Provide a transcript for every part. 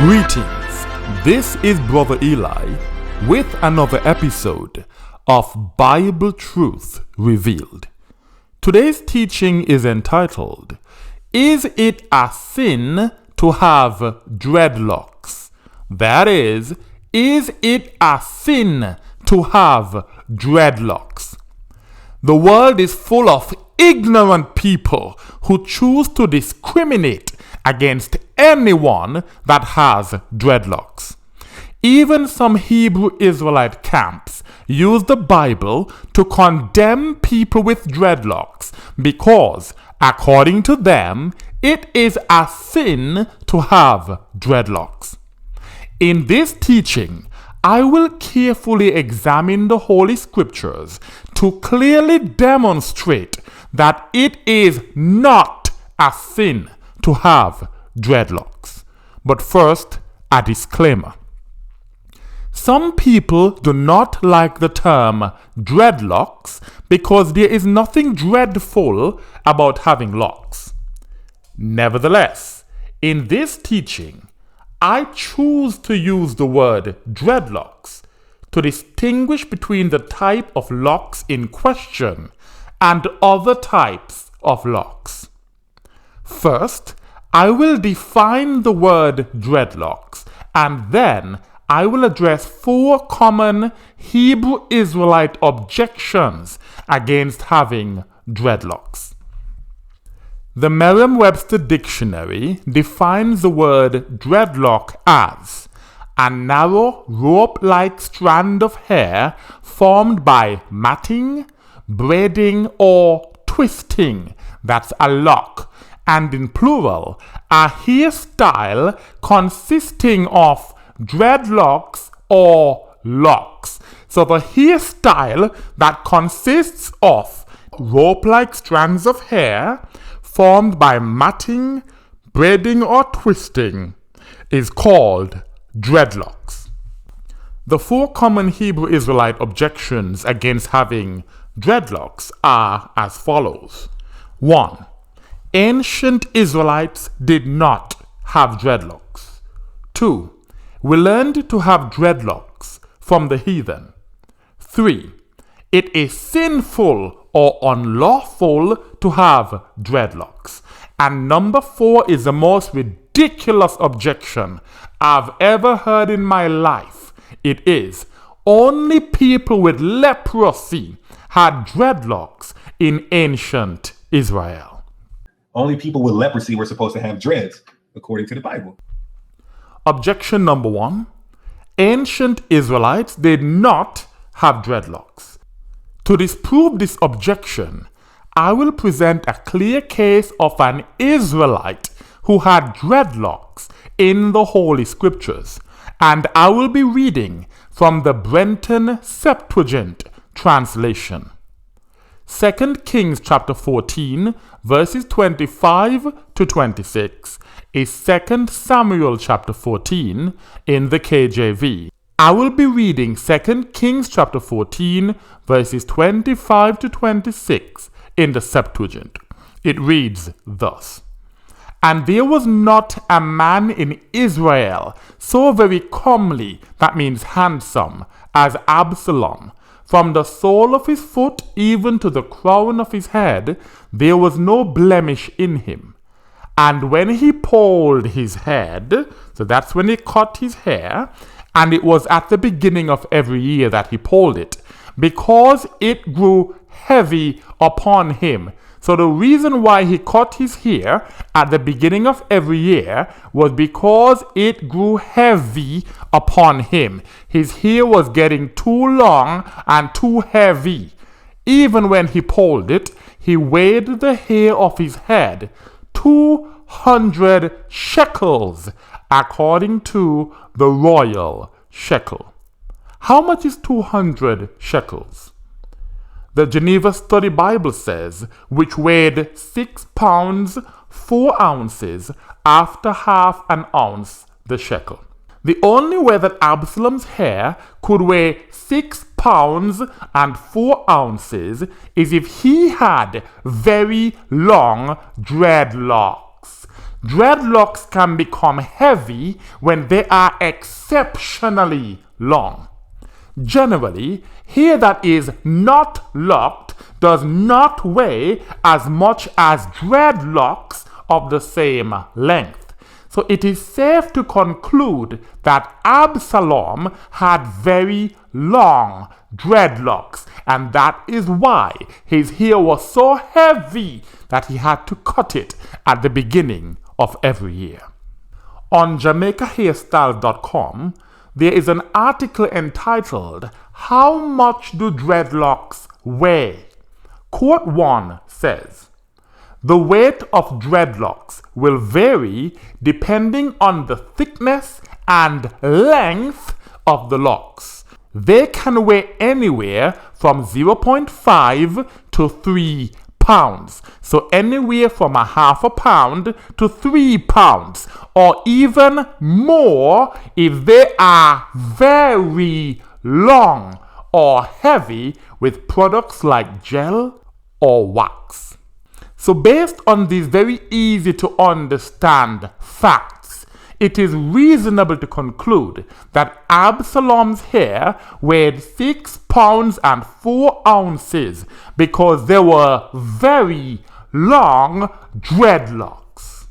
Greetings, this is Brother Eli with another episode of Bible Truth Revealed. Today's teaching is entitled, Is it a sin to have dreadlocks? That is it a sin to have dreadlocks? The world is full of ignorant people who choose to discriminate against anyone that has dreadlocks. Even some Hebrew Israelite camps use the Bible to condemn people with dreadlocks because, according to them, it is a sin to have dreadlocks. In this teaching, I will carefully examine the Holy Scriptures to clearly demonstrate that it is not a sin to have dreadlocks. But first, a disclaimer. Some people do not like the term dreadlocks because there is nothing dreadful about having locks. Nevertheless, in this teaching, I choose to use the word dreadlocks to distinguish between the type of locks in question and other types of locks. First, I will define the word dreadlocks, and then I will address 4 common Hebrew Israelite objections against having dreadlocks. The Merriam-Webster Dictionary defines the word dreadlock as a narrow rope-like strand of hair formed by matting, braiding, or twisting. That's a lock. And in plural, a hairstyle consisting of dreadlocks or locks. So the hairstyle that consists of rope-like strands of hair formed by matting, braiding, or twisting is called dreadlocks. The 4 common Hebrew Israelite objections against having dreadlocks are as follows. 1. Ancient Israelites did not have dreadlocks. 2. We learned to have dreadlocks from the heathen. 3. It is sinful or unlawful to have dreadlocks. And number 4 is the most ridiculous objection I've ever heard in my life. It is only people with leprosy had dreadlocks in ancient Israel. Only people with leprosy were supposed to have dreads, according to the Bible. Objection number 1. Ancient Israelites did not have dreadlocks. To disprove this objection, I will present a clear case of an Israelite who had dreadlocks in the Holy Scriptures, and I will be reading from the Brenton Septuagint translation. 2 Kings chapter 14, verses 25 to 26 is 2 Samuel chapter 14 in the KJV. I will be reading 2 Kings chapter 14, verses 25 to 26 in the Septuagint. It reads thus. And there was not a man in Israel so very comely, that means handsome, as Absalom. From the sole of his foot even to the crown of his head, there was no blemish in him. And when he polled his head, so that's when he cut his hair, and it was at the beginning of every year that he polled it, because it grew heavy upon him. So the reason why he cut his hair at the beginning of every year was because it grew heavy upon him. His hair was getting too long and too heavy. Even when he polled it, he weighed the hair of his head 200 shekels, according to the royal shekel. How much is 200 shekels? The Geneva Study Bible says, which weighed 6 pounds 4 ounces after half an ounce the shekel. The only way that Absalom's hair could weigh 6 pounds and 4 ounces is if he had very long dreadlocks. Dreadlocks can become heavy when they are exceptionally long. Generally, hair that is not locked does not weigh as much as dreadlocks of the same length. So it is safe to conclude that Absalom had very long dreadlocks, and that is why his hair was so heavy that he had to cut it at the beginning of every year. On JamaicaHairstyles.com, there is an article entitled, "How much do dreadlocks weigh?" Quote 1 says, "The weight of dreadlocks will vary depending on the thickness and length of the locks. They can weigh anywhere from 0.5 to 3 pounds. So anywhere from a half a pound to 3 pounds, or even more if they are very long or heavy with products like gel or wax." So based on these very easy to understand facts, it is reasonable to conclude that Absalom's hair weighed 6 pounds and 4 ounces because they were very long dreadlocks.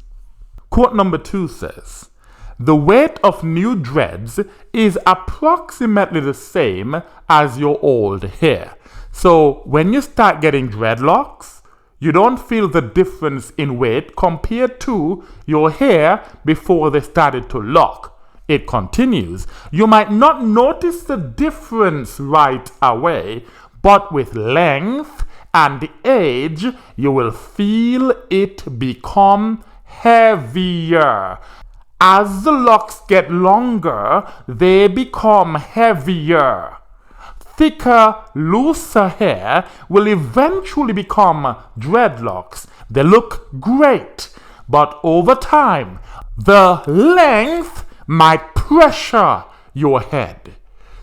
Quote number 2 says, "The weight of new dreads is approximately the same as your old hair. So when you start getting dreadlocks, you don't feel the difference in weight compared to your hair before they started to lock." It continues, "You might not notice the difference right away, but with length and age, you will feel it become heavier. As the locks get longer, they become heavier. Thicker, looser hair will eventually become dreadlocks. They look great, but over time, the length might pressure your head.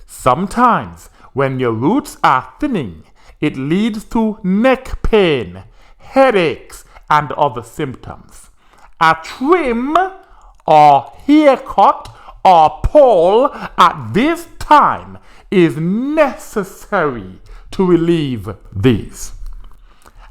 Sometimes, when your roots are thinning, it leads to neck pain, headaches, and other symptoms. A trim or haircut or pull at this time is necessary to relieve these."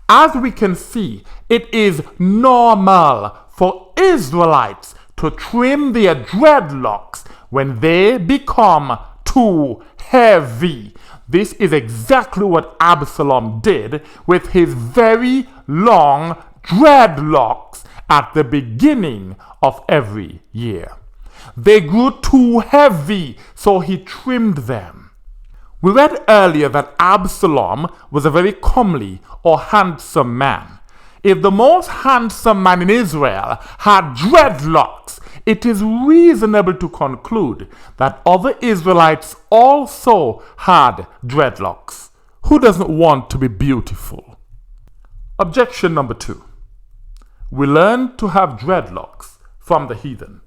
As we can see, it is normal for Israelites to trim their dreadlocks when they become too heavy. This is exactly what Absalom did with his very long dreadlocks at the beginning of every year. They grew too heavy, so he trimmed them. We read earlier that Absalom was a very comely or handsome man. If the most handsome man in Israel had dreadlocks, it is reasonable to conclude that other Israelites also had dreadlocks. Who doesn't want to be beautiful? Objection number 2. We learn to have dreadlocks from the heathen.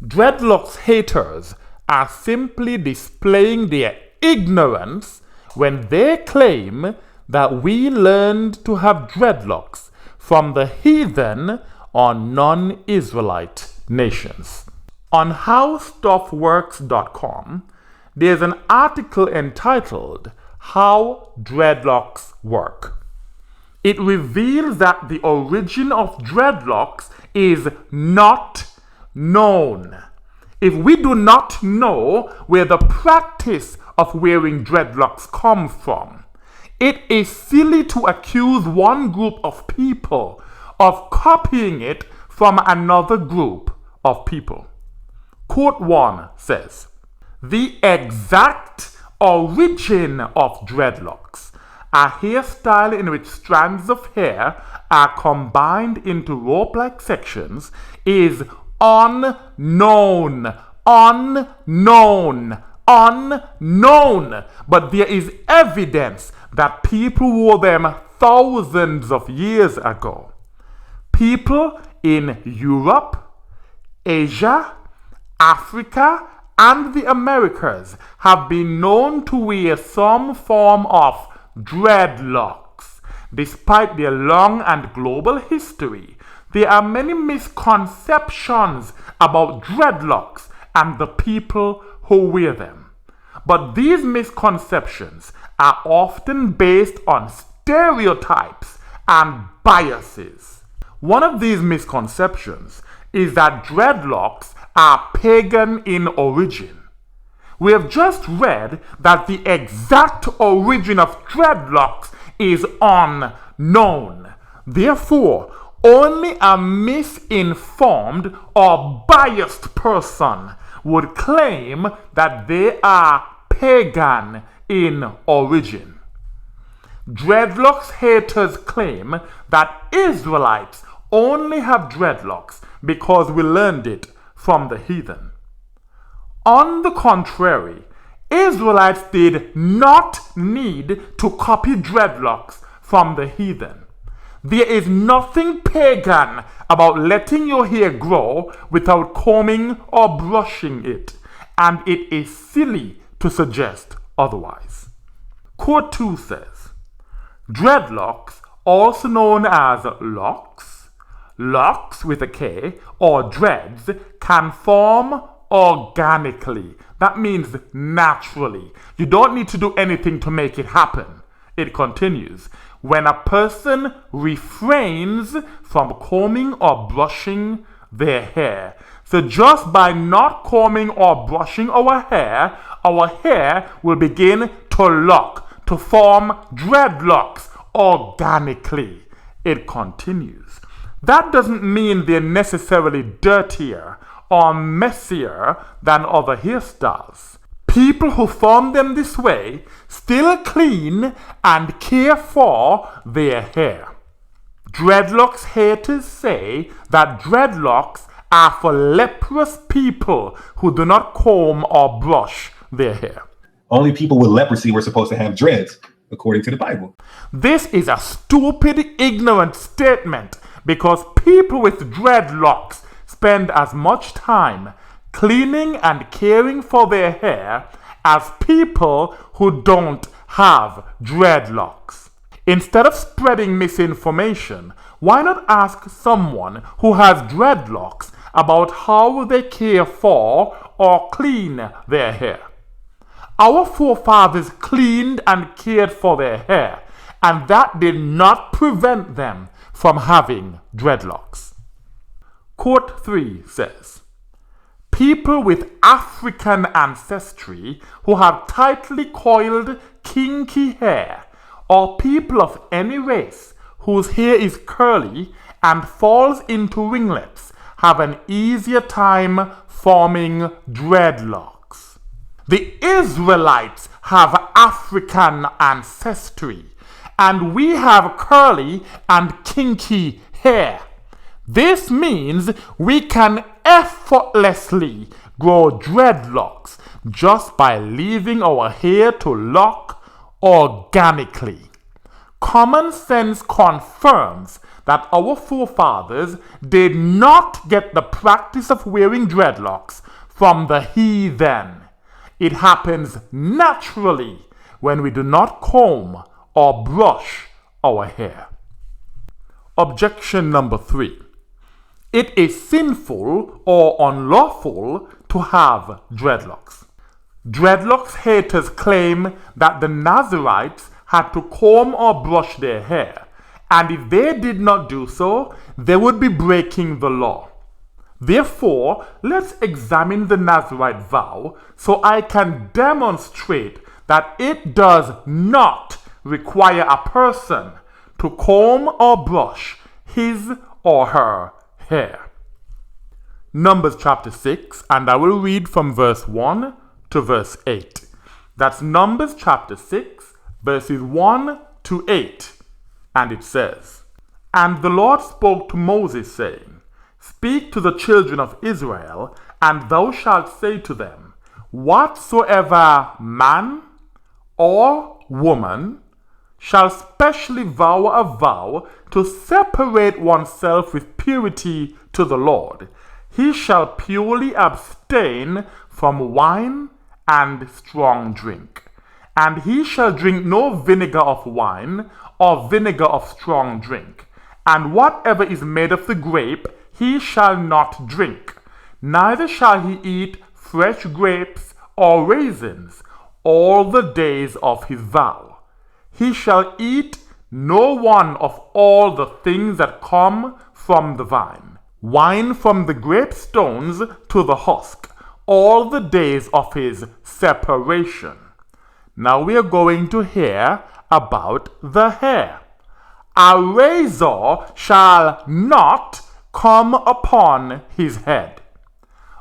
Dreadlocks haters are simply displaying their ignorance when they claim that we learned to have dreadlocks from the heathen or non-Israelite nations. On howstuffworks.com, there's an article entitled "How Dreadlocks Work." It reveals that the origin of dreadlocks is not known. If we do not know where the practice of wearing dreadlocks come from, it is silly to accuse one group of people of copying it from another group of people. Quote 1 says, "The exact origin of dreadlocks, a hairstyle in which strands of hair are combined into rope-like sections, is unknown. But there is evidence that people wore them thousands of years ago. People in Europe, Asia, Africa, and the Americas have been known to wear some form of dreadlocks. Despite their long and global history, There are many misconceptions about dreadlocks and the people who wear them. But these misconceptions are often based on stereotypes and biases. One of these misconceptions is that dreadlocks are pagan in origin. We have just read that the exact origin of dreadlocks is unknown. Therefore, only a misinformed or biased person would claim that they are pagan in origin. Dreadlocks haters claim that Israelites only have dreadlocks because we learned it from the heathen. On the contrary, Israelites did not need to copy dreadlocks from the heathen. There is nothing pagan about letting your hair grow without combing or brushing it, and it is silly to suggest otherwise. Quote 2 says, dreadlocks, also known as locks with a K, or dreads, can form organically. That means naturally. You don't need to do anything to make it happen. It continues, when a person refrains from combing or brushing their hair. So just by not combing or brushing our hair will begin to lock, to form dreadlocks organically. It continues. That doesn't mean they're necessarily dirtier or messier than other hairstyles. People who form them this way still clean and care for their hair. Dreadlocks haters say that dreadlocks are for leprous people who do not comb or brush their hair. Only people with leprosy were supposed to have dreads, according to the Bible. This is a stupid, ignorant statement because people with dreadlocks spend as much time cleaning and caring for their hair as people who don't have dreadlocks. Instead of spreading misinformation, why not ask someone who has dreadlocks about how they care for or clean their hair? Our forefathers cleaned and cared for their hair, and that did not prevent them from having dreadlocks. Quote 3 says, people with African ancestry who have tightly coiled, kinky hair, or people of any race whose hair is curly and falls into ringlets have an easier time forming dreadlocks. The Israelites have African ancestry, and we have curly and kinky hair. This means we can effortlessly grow dreadlocks just by leaving our hair to lock organically. Common sense confirms that our forefathers did not get the practice of wearing dreadlocks from the heathen. It happens naturally when we do not comb or brush our hair. Objection number 3. It is sinful or unlawful to have dreadlocks. Dreadlocks haters claim that the Nazarites had to comb or brush their hair, and if they did not do so, they would be breaking the law. Therefore, let's examine the Nazarite vow so I can demonstrate that it does not require a person to comb or brush his or her hair. Numbers chapter 6, and I will read from verse 1 to verse 8. That's Numbers chapter 6, verses 1 to 8. And it says, and the Lord spoke to Moses, saying, speak to the children of Israel, and thou shalt say to them, whatsoever man or woman shall specially vow a vow to separate oneself with purity to the Lord, he shall purely abstain from wine and strong drink. And he shall drink no vinegar of wine or vinegar of strong drink. And whatever is made of the grape he shall not drink, neither shall he eat fresh grapes or raisins all the days of his vow. He shall eat no one of all the things that come from the vine, wine from the grape stones to the husk, all the days of his separation. Now we are going to hear about the hair. A razor shall not come upon his head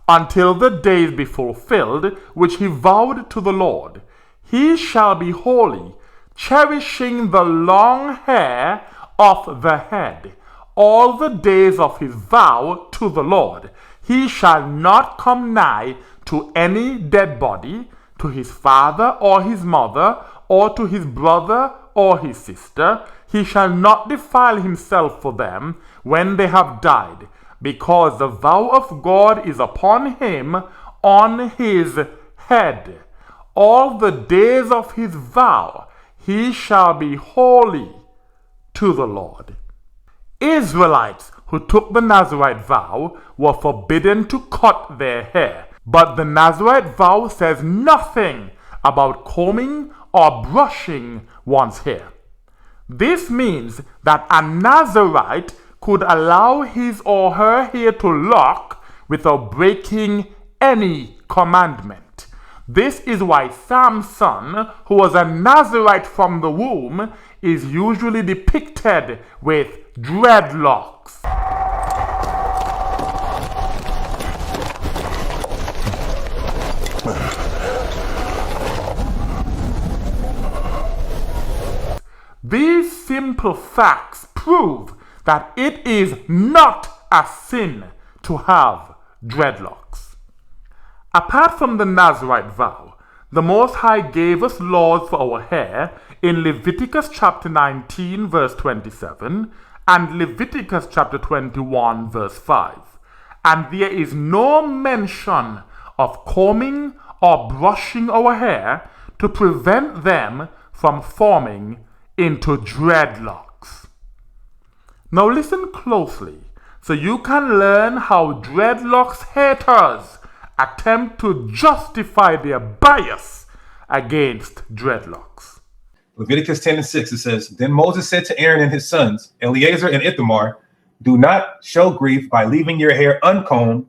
until the days be fulfilled which he vowed to the Lord. He shall be holy, cherishing the long hair of the head all the days of his vow to the Lord. He shall not come nigh to any dead body, to his father or his mother, or to his brother or his sister. He shall not defile himself for them when they have died, because the vow of God is upon him, on his head. All the days of his vow he shall be holy to the Lord. Israelites who took the Nazirite vow were forbidden to cut their hair, but the Nazirite vow says nothing about combing or brushing one's hair. This means that a Nazirite could allow his or her hair to lock without breaking any commandment. This is why Samson, who was a Nazirite from the womb, is usually depicted with dreadlocks. These simple facts prove that it is not a sin to have dreadlocks. Apart from the Nazirite vow, the Most High gave us laws for our hair in Leviticus chapter 19 verse 27 and Leviticus chapter 21 verse 5. And there is no mention of combing or brushing our hair to prevent them from forming into dreadlocks. Now listen closely so you can learn how dreadlocks haters attempt to justify their bias against dreadlocks. Leviticus 10:6, it says, Then Moses said to Aaron and his sons, Eleazar and Ithamar, Do not show grief by leaving your hair uncombed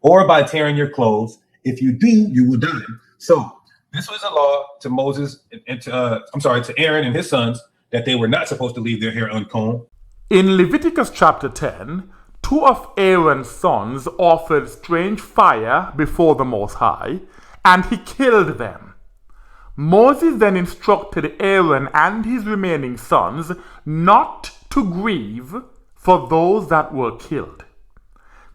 or by tearing your clothes. If you do, you will die. So this was a law to Moses and to Aaron and his sons, that they were not supposed to leave their hair uncombed. In Leviticus chapter 10, two of Aaron's sons offered strange fire before the Most High, and he killed them. Moses then instructed Aaron and his remaining sons not to grieve for those that were killed.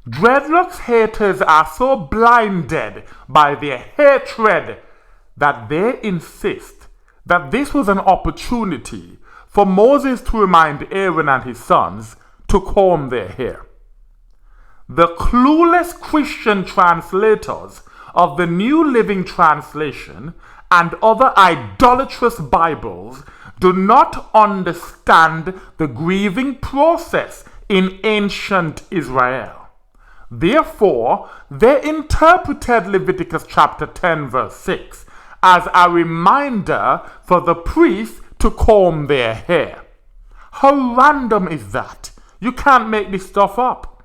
Dreadlocks haters are so blinded by their hatred that they insist that this was an opportunity for Moses to remind Aaron and his sons to comb their hair. The clueless Christian translators of the New Living Translation and other idolatrous Bibles do not understand the grieving process in ancient Israel. Therefore, they interpreted Leviticus chapter 10 verse 6 as a reminder for the priests to comb their hair. How random is that? You can't make this stuff up.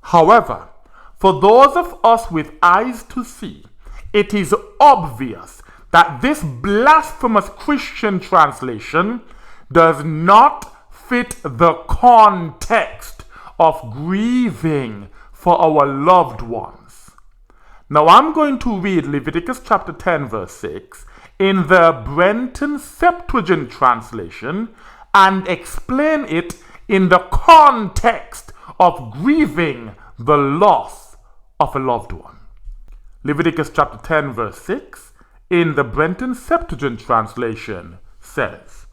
However, for those of us with eyes to see, it is obvious that this blasphemous Christian translation does not fit the context of grieving for our loved ones. Now I'm going to read Leviticus chapter 10 verse 6 in the Brenton Septuagint translation and explain it in the context of grieving the loss of a loved one. Leviticus chapter 10 verse 6 in the Brenton Septuagint translation says,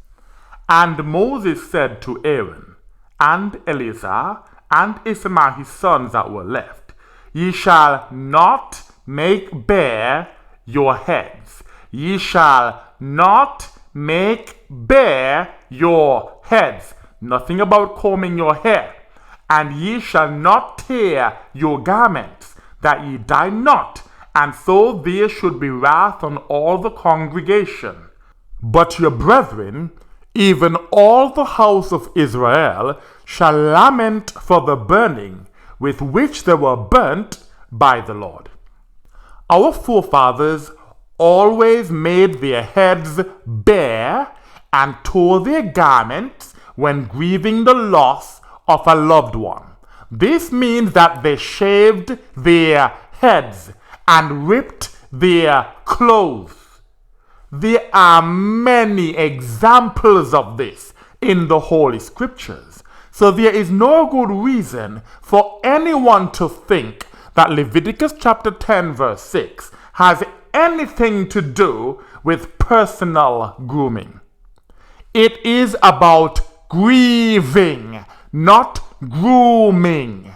And Moses said to Aaron and Eleazar and Ithamar his sons that were left, Ye shall not make bare your heads. Ye shall not make bare your heads, Nothing about combing your hair. And ye shall not tear your garments, that ye die not, and so there should be wrath on all the congregation. But your brethren, even all the house of Israel, shall lament for the burning with which they were burnt by the Lord. Our forefathers always made their heads bare and tore their garments when grieving the loss of a loved one. This means that they shaved their heads and ripped their clothes. There are many examples of this in the Holy Scriptures. So there is no good reason for anyone to think that Leviticus chapter 10 verse 6 has anything to do with personal grooming. It is about grieving, not grooming.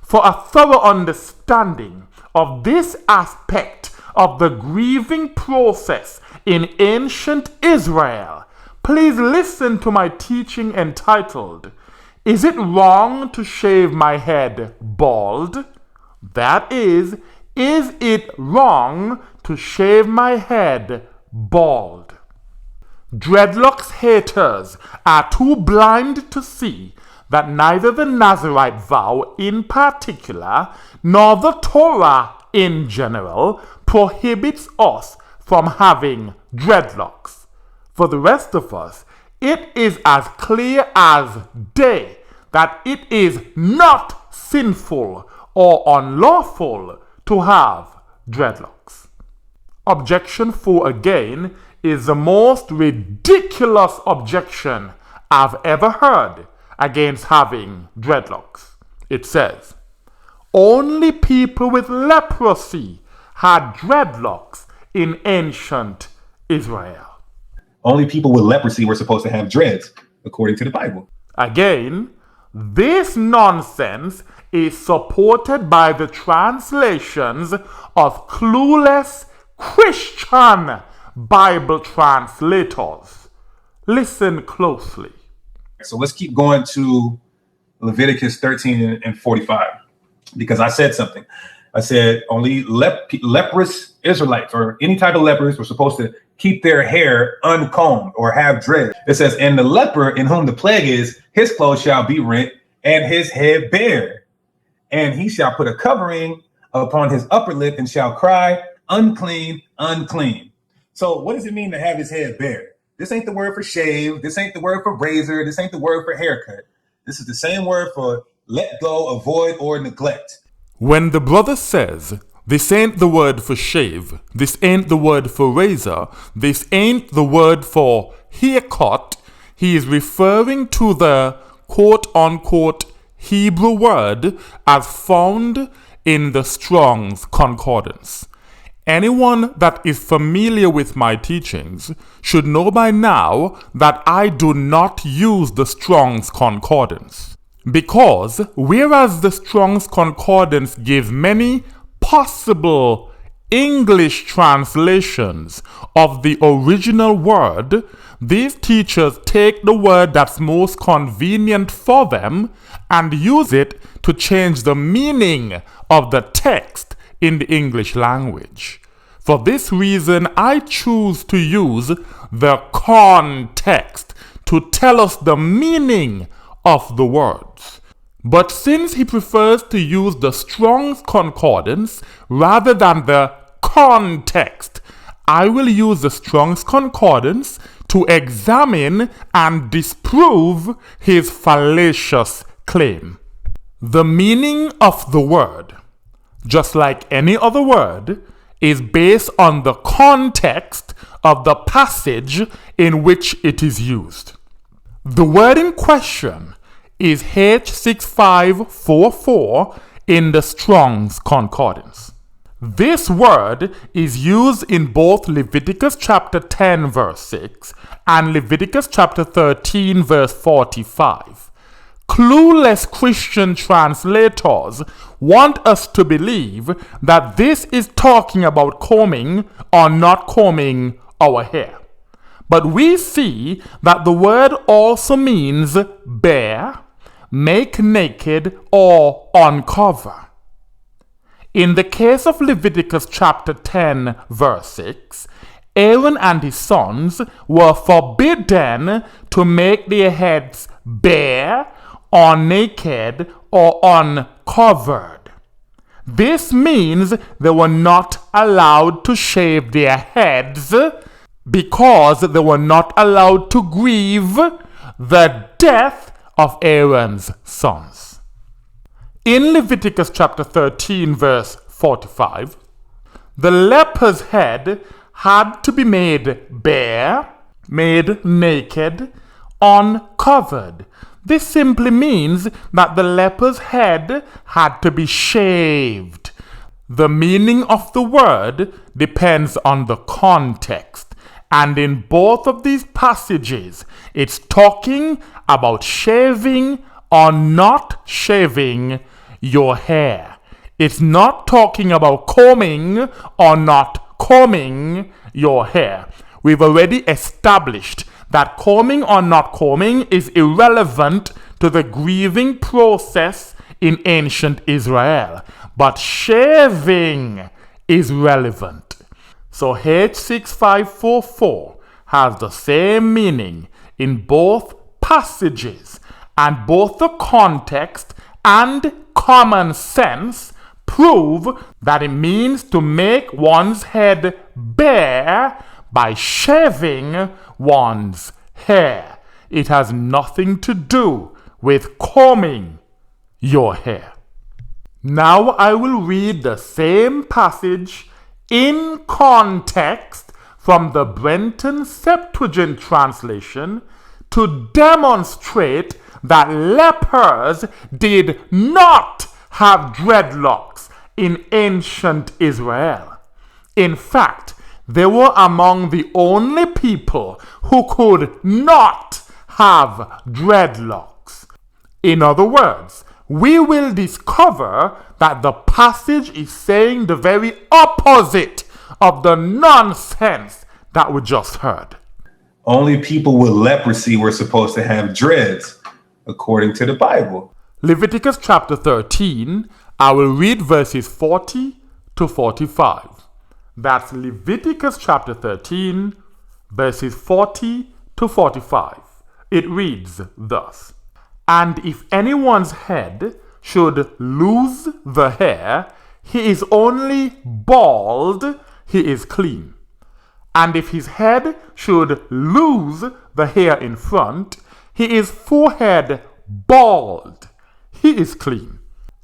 For a thorough understanding of this aspect of the grieving process in ancient Israel, please listen to my teaching entitled, Is It Wrong to Shave My Head Bald? That is it wrong to shave my head bald? Dreadlocks haters are too blind to see that neither the Nazirite vow in particular nor the Torah in general prohibits us from having dreadlocks. For the rest of us, it is as clear as day that it is not sinful or unlawful to have dreadlocks. Objection 4 again is the most ridiculous objection I've ever heard against having dreadlocks. It says, only people with leprosy had dreadlocks in ancient Israel. Only people with leprosy were supposed to have dreads, according to the Bible. Again, this nonsense is supported by the translations of clueless Christian Bible translators. Listen closely. So let's keep going to Leviticus 13 and 45, because I said something. I said only leprous Israelites or any type of lepers were supposed to keep their hair uncombed or have dread. It says, and the leper in whom the plague is, his clothes shall be rent and his head bare. And he shall put a covering upon his upper lip and shall cry, unclean, unclean. So what does it mean to have his head bare? This ain't the word for shave. This ain't the word for razor. This ain't the word for haircut. This is the same word for let go, avoid, or neglect. When the brother says, this ain't the word for shave, this ain't the word for razor, this ain't the word for haircut, he is referring to the quote-unquote Hebrew word as found in the Strong's Concordance. Anyone that is familiar with my teachings should know by now that I do not use the Strong's Concordance. Because whereas the Strong's Concordance gives many possible English translations of the original word, these teachers take the word that's most convenient for them and use it to change the meaning of the text in the English language. For this reason, I choose to use the context to tell us the meaning of the words. But since he prefers to use the Strong's Concordance rather than the context, I will use the Strong's Concordance to examine and disprove his fallacious claim. The meaning of the word, just like any other word, is based on the context of the passage in which it is used. The word in question is H6544 in the Strong's Concordance. This word is used in both Leviticus chapter 10 verse 6 and Leviticus chapter 13 verse 45. Clueless Christian translators want us to believe that this is talking about combing or not combing our hair. But we see that the word also means bare, make naked, or uncover. In the case of Leviticus chapter 10, verse 6, Aaron and his sons were forbidden to make their heads bare, or naked, or uncovered. This means they were not allowed to shave their heads because they were not allowed to grieve the death of Aaron's sons. In Leviticus chapter 13, verse 45, the leper's head had to be made bare, made naked, uncovered. This simply means that the leper's head had to be shaved. The meaning of the word depends on the context. And in both of these passages, it's talking about shaving or not shaving your hair. It's not talking about combing or not combing your hair. We've already established that combing or not combing is irrelevant to the grieving process in ancient Israel. But shaving is relevant. So H6544 has the same meaning in both passages, and both the context and common sense prove that it means to make one's head bare by shaving one's hair. It has nothing to do with combing your hair. Now I will read the same passage in context from the Brenton Septuagint translation to demonstrate that lepers did not have dreadlocks in ancient Israel. In fact, they were among the only people who could not have dreadlocks. In other words, we will discover that the passage is saying the very opposite of the nonsense that we just heard. Only people with leprosy were supposed to have dreads, according to the Bible. Leviticus chapter 13, I will read verses 40 to 45. That's Leviticus chapter 13, verses 40 to 45. It reads thus: "And if anyone's head should lose the hair, he is only bald, he is clean. And if his head should lose the hair in front, he is forehead bald, he is clean.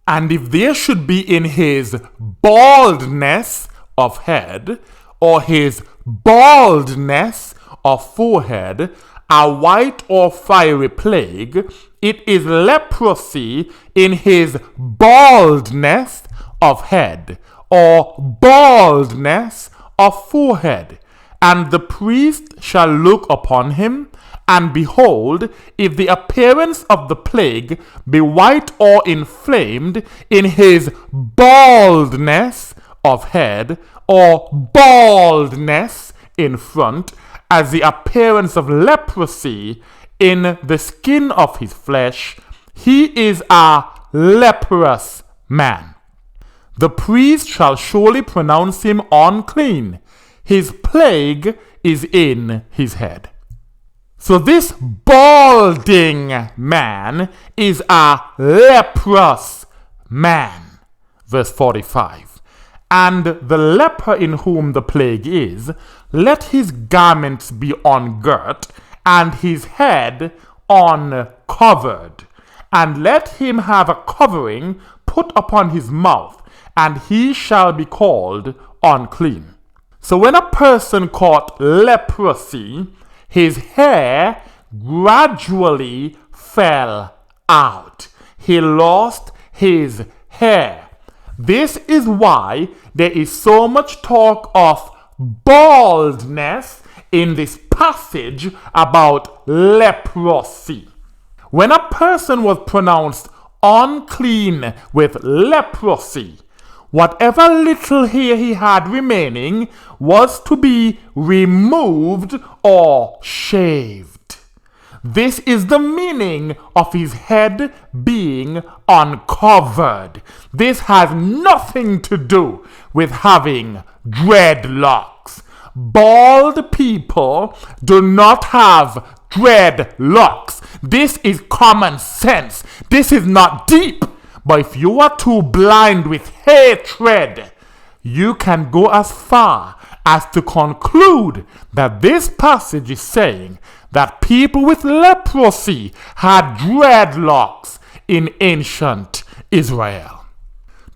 And if there should be in his baldness of head, or his baldness of forehead, a white or fiery plague, it is leprosy in his baldness of head, or baldness of forehead. And the priest shall look upon him, and behold, if the appearance of the plague be white or inflamed in his baldness of head, or baldness in front, as the appearance of leprosy in the skin of his flesh, he is a leprous man. The priest shall surely pronounce him unclean. His plague is in his head." So this balding man is a leprous man. Verse 45. "And the leper in whom the plague is, let his garments be ungirt, and his head uncovered. And let him have a covering put upon his mouth, and he shall be called unclean." So when a person caught leprosy, his hair gradually fell out. He lost his hair. This is why there is so much talk of baldness in this passage about leprosy. When a person was pronounced unclean with leprosy, whatever little hair he had remaining was to be removed or shaved. This is the meaning of his head being uncovered. This has nothing to do with having dreadlocks. Bald people do not have dreadlocks. This is common sense. This is not deep. But if you are too blind with hatred, you can go as far as to conclude that this passage is saying that people with leprosy had dreadlocks in ancient Israel.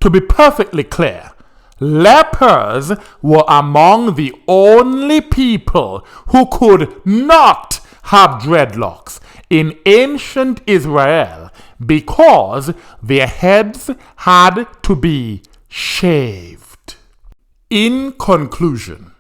To be perfectly clear, lepers were among the only people who could not have dreadlocks in ancient Israel because their heads had to be shaved. In conclusion,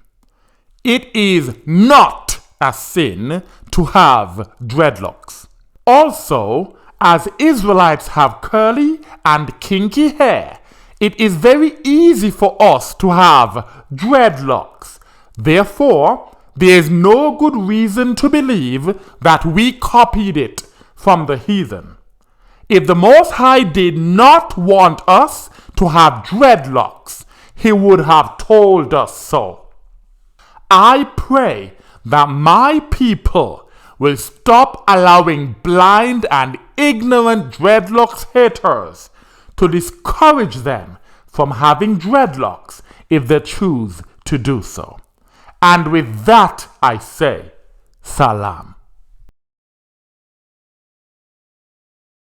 it is not a sin to have dreadlocks. Also, as Israelites have curly and kinky hair, it is very easy for us to have dreadlocks. Therefore, there is no good reason to believe that we copied it from the heathen. If the Most High did not want us to have dreadlocks, He would have told us so. I pray that my people will stop allowing blind and ignorant dreadlocks haters to discourage them from having dreadlocks if they choose to do so. And with that I say, Salam.